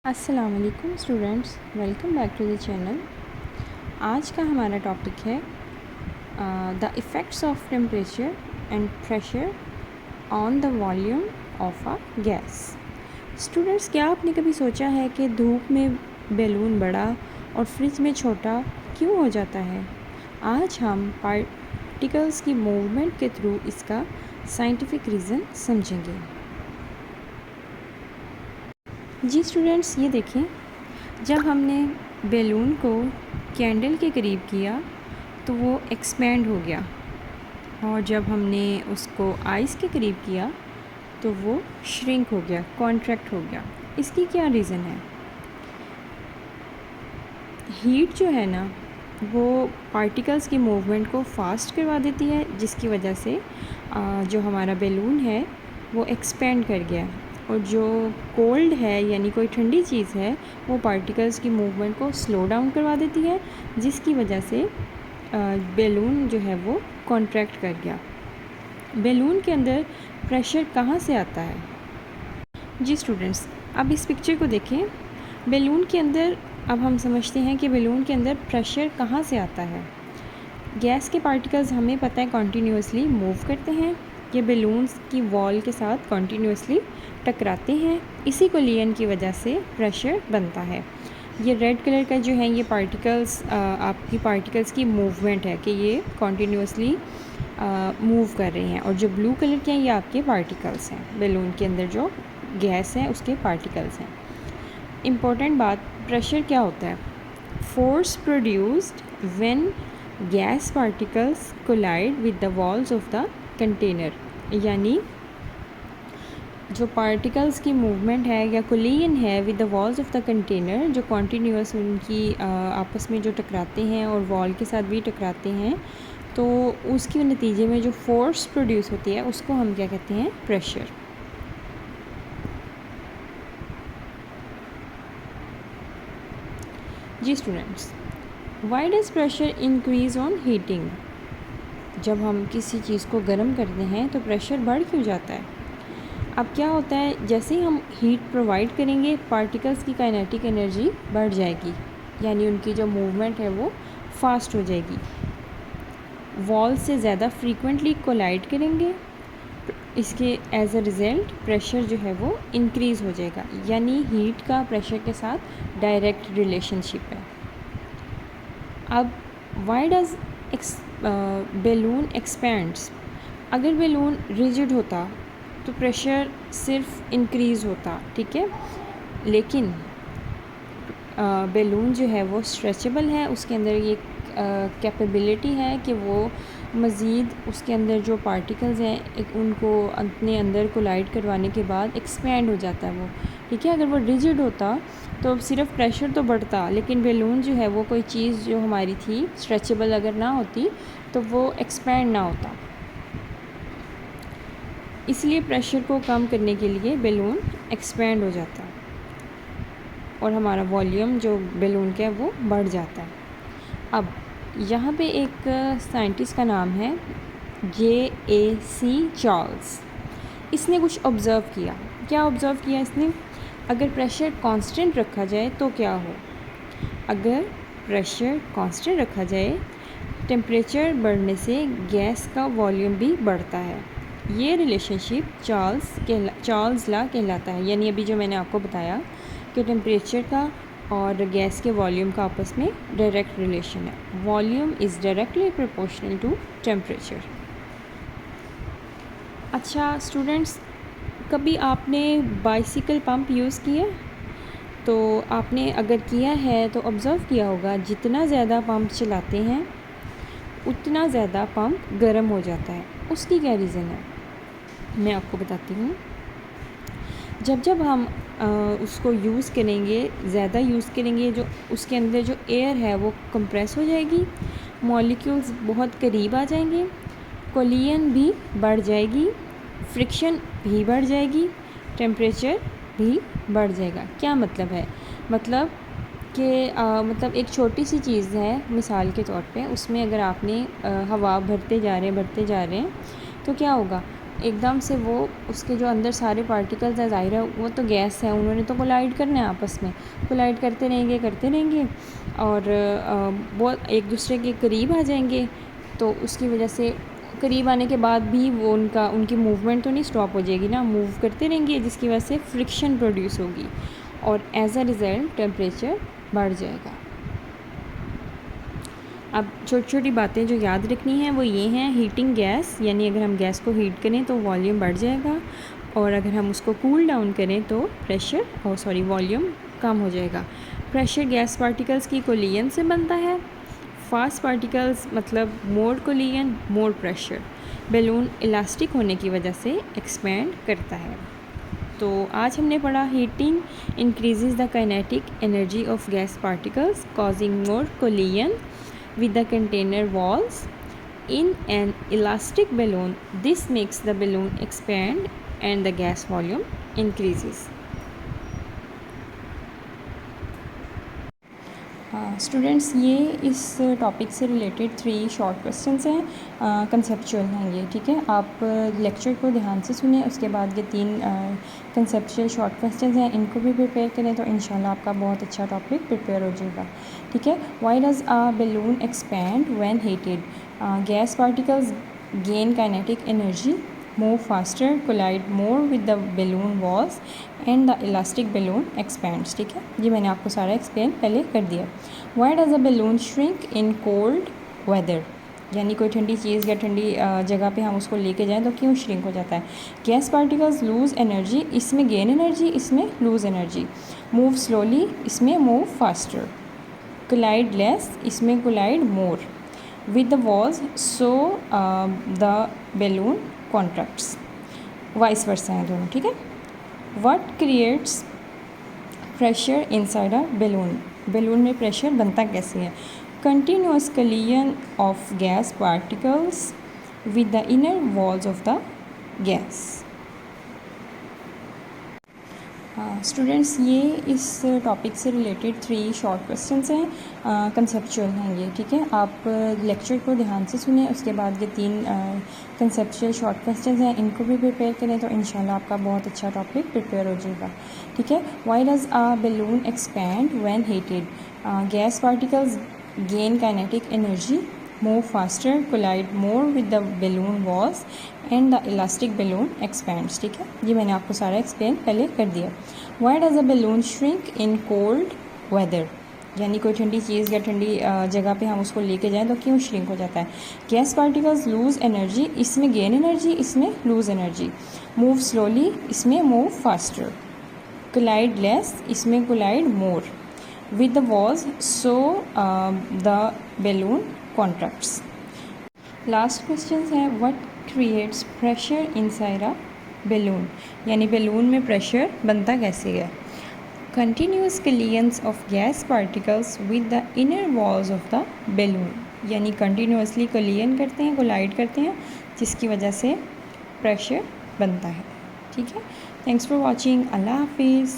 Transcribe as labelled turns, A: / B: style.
A: अस्सलामुअलैकुम students, welcome back to the channel. आज का हमारा टॉपिक है the effects of temperature and pressure on the volume of a gas. Students, क्या आपने कभी सोचा है कि धूप में बैलून बड़ा और फ्रिज में छोटा क्यों हो जाता है? आज हम पार्टिकल्स की मूवमेंट के थ्रू इसका साइंटिफिक रीज़न समझेंगे। जी स्टूडेंट्स, ये देखें, जब हमने बैलून को कैंडल के करीब किया तो वो एक्सपेंड हो गया, और जब हमने उसको आइस के करीब किया तो वो श्रिंक हो गया, कॉन्ट्रैक्ट हो गया। इसकी क्या रीज़न है? हीट जो है ना, वो पार्टिकल्स की मूवमेंट को फास्ट करवा देती है, जिसकी वजह से जो हमारा बैलून है वो एक्सपेंड कर गया, और जो कोल्ड है यानी कोई ठंडी चीज़ है वो पार्टिकल्स की मूवमेंट को स्लो डाउन करवा देती है, जिसकी वजह से बैलून जो है वो कॉन्ट्रैक्ट कर गया। बैलून के अंदर प्रेशर कहाँ से आता है? जी स्टूडेंट्स, अब इस पिक्चर को देखें। बैलून के अंदर अब हम समझते हैं कि बैलून के अंदर प्रेशर कहाँ से आता है। गैस के पार्टिकल्स हमें पता है कॉन्टीन्यूसली मूव करते हैं, ये बैलून्स की वॉल के साथ कॉन्टीन्यूसली टकराते हैं, इसी कोलिजन की वजह से प्रेशर बनता है। ये रेड कलर का जो है ये पार्टिकल्स आपकी पार्टिकल्स की मूवमेंट है कि ये कॉन्टीन्यूसली मूव कर रही हैं, और जो ब्लू कलर के हैं ये आपके पार्टिकल्स हैं, बैलून के अंदर जो गैस है उसके पार्टिकल्स हैं। इम्पोर्टेंट बात, प्रेशर क्या होता है? Force produced when gas particles collide with the walls of the container, यानी जो पार्टिकल्स की मूवमेंट है या कोलिजन है with the walls of the container, जो कॉन्टीन्यूस उनकी आपस में जो टकराते हैं और वॉल के साथ भी टकराते हैं, तो उसके नतीजे में जो फोर्स प्रोड्यूस होती है उसको हम क्या कहते हैं? प्रेशर। जी students, why does pressure increase on heating? जब हम किसी चीज़ को गर्म करते हैं तो प्रेशर बढ़ क्यों जाता है? अब क्या होता है, जैसे ही हम हीट प्रोवाइड करेंगे पार्टिकल्स की काइनेटिक एनर्जी बढ़ जाएगी, यानी उनकी जो मूवमेंट है वो फास्ट हो जाएगी। वॉल से ज़्यादा फ्रीक्वेंटली कोलाइड करेंगे, इसके एज अ रिज़ल्ट प्रेशर जो है वो इंक्रीज़ हो जाएगा, यानी हीट का प्रेशर के साथ डायरेक्ट रिलेशनशिप है। अब वाई डज बैलून एक्सपेंड्स? अगर बैलून रिजिड होता तो प्रेशर सिर्फ इंक्रीज़ होता, ठीक है, लेकिन बैलून जो है वो स्ट्रेचेबल है, उसके अंदर ये कैपेबिलिटी है कि वो मज़ीद उसके अंदर जो पार्टिकल्स हैं उनको अपने अंदर कोलाइड करवाने के बाद एक्सपेंड हो जाता है वो, ठीक है। अगर वो रिजिड होता तो सिर्फ प्रेशर तो बढ़ता, लेकिन बैलून जो है वो कोई चीज़ जो हमारी थी स्ट्रेचेबल अगर ना होती तो वो एक्सपेंड ना होता, इसलिए प्रेशर को कम करने के लिए बैलून एक्सपेंड हो जाता है और हमारा वॉल्यूम जो बैलून का है वो बढ़ जाता है। अब यहाँ पे एक साइंटिस्ट का नाम है J.A.C. चार्ल्स। इसने कुछ ऑब्ज़र्व किया। क्या ऑब्ज़र्व किया इसने? अगर प्रेशर कांस्टेंट रखा जाए तो क्या हो? अगर प्रेशर कांस्टेंट रखा जाए, टेम्परेचर बढ़ने से गैस का वॉल्यूम भी बढ़ता है। ये रिलेशनशिप चार्ल्स लॉ कहलाता है, यानी अभी जो मैंने आपको बताया कि टेम्परेचर का और गैस के वॉल्यूम का आपस में डायरेक्ट रिलेशन है। Volume is directly proportional to temperature. अच्छा स्टूडेंट्स, कभी आपने बाइसिकल पंप यूज़ किया? तो आपने अगर किया है तो ऑब्ज़र्व किया होगा, जितना ज़्यादा पंप चलाते हैं उतना ज़्यादा पंप गर्म हो जाता है। उसकी क्या रीज़न है, मैं आपको बताती हूँ। जब हम उसको यूज़ करेंगे, ज़्यादा यूज़ करेंगे, जो उसके अंदर जो एयर है वो कंप्रेस हो जाएगी, मॉलिक्यूल्स बहुत करीब आ जाएंगे, कोलिजन भी बढ़ जाएगी, फ्रिक्शन भी बढ़ जाएगी, टेम्परेचर भी बढ़ जाएगा। क्या मतलब है? मतलब कि मतलब एक छोटी सी चीज़ है, मिसाल के तौर पे उसमें अगर आपने हवा भरते जा रहे हैं तो क्या होगा? एकदम से वो उसके जो अंदर सारे पार्टिकल्स है, ज़ाहिर है वो तो गैस है, उन्होंने तो कोलाइड करना है आपस में, कोलाइड करते रहेंगे और वो एक दूसरे के करीब आ जाएंगे। तो उसकी वजह से करीब आने के बाद भी वो उनकी मूवमेंट तो नहीं स्टॉप हो जाएगी ना, मूव करते रहेंगे, जिसकी वजह से फ्रिक्शन प्रोड्यूस होगी और एज अ रिज़ल्ट टेम्परेचर बढ़ जाएगा। अब छोटी छोटी बातें जो याद रखनी हैं वो ये हैं, हीटिंग गैस, यानी अगर हम गैस को हीट करें तो वॉल्यूम बढ़ जाएगा, और अगर हम उसको कूल डाउन करें तो वॉल्यूम कम हो जाएगा। प्रेशर गैस पार्टिकल्स की कोलिजन से बनता है। फास्ट पार्टिकल्स मतलब more collision more pressure. Balloon elastic होने की वजह से एक्सपेंड करता है। तो आज हमने पढ़ा heating increases the kinetic energy of gas particles causing more collision with the container walls in an elastic balloon. This makes the balloon expand and the gas volume increases. Students ये इस topic से related 3 short questions हैं, conceptual हैं ये, ठीक है। आप lecture को ध्यान से सुने, उसके बाद ये 3 कंसेप्चुअल शॉर्ट क्वेश्चंस हैं, इनको भी प्रिपेयर करें तो इंशाल्लाह आपका बहुत अच्छा टॉपिक प्रिपेयर हो जाएगा, ठीक है। Why does a balloon expand when heated? Gas particles gain kinetic energy, move faster, collide more with the balloon walls and the elastic balloon expands, ठीक है। ये मैंने आपको सारा एक्सप्लेन पहले कर दिया। Why does a balloon shrink in cold weather? यानी कोई ठंडी चीज़ या ठंडी जगह पे हम उसको लेके जाएं तो क्यों श्रिंक हो जाता है? गैस पार्टिकल्स लूज़ एनर्जी, इसमें गेन एनर्जी, इसमें लूज़ एनर्जी। मूव स्लोली, इसमें मूव फास्टर। कोलाइड लेस, इसमें collide more with the walls, so the balloon contracts, vice versa हैं दोनों, ठीक है। what creates pressure inside a balloon? Balloon में pressure बनता कैसे है? continuous collision of gas particles with the inner walls of the gas. Students ये इस टॉपिक से रिलेटेड 3 शॉर्ट क्वेश्चंस हैं, कंसेप्चुअल हैं ये, ठीक है। आप लेक्चर को ध्यान से सुने, उसके बाद ये 3 कंसेप्चुअल शॉर्ट क्वेश्चंस हैं, इनको भी प्रिपेयर करें तो इंशाल्लाह आपका बहुत अच्छा टॉपिक प्रिपेयर हो जाएगा, ठीक है। Why does a balloon expand when heated? Gas particles gain kinetic energy, move faster, collide more with the balloon walls and the elastic balloon expands, ठीक है। ये मैंने आपको सारा एक्सप्लेन पहले कर दिया। Why does a balloon shrink in cold weather? यानी कोई ठंडी चीज़ या ठंडी जगह पे हम उसको लेके जाएं तो क्यों श्रिंक हो जाता है? गैस पार्टिकल्स लूज़ एनर्जी, इसमें गेन एनर्जी, इसमें लूज़ एनर्जी। मूव स्लोली, इसमें मूव फास्टर। कोलाइड लेस, इसमें collide more with the walls, so the balloon contracts. Last question है, what creates pressure inside a balloon? यानी balloon में pressure बनता कैसे है? Continuous collisions of gas particles with the inner walls of the balloon, यानी continuously collision करते हैं, collide करते हैं, जिसकी वजह से प्रेशर बनता है, ठीक है। थैंक्स फॉर वॉचिंग, अल्लाह हाफिज़।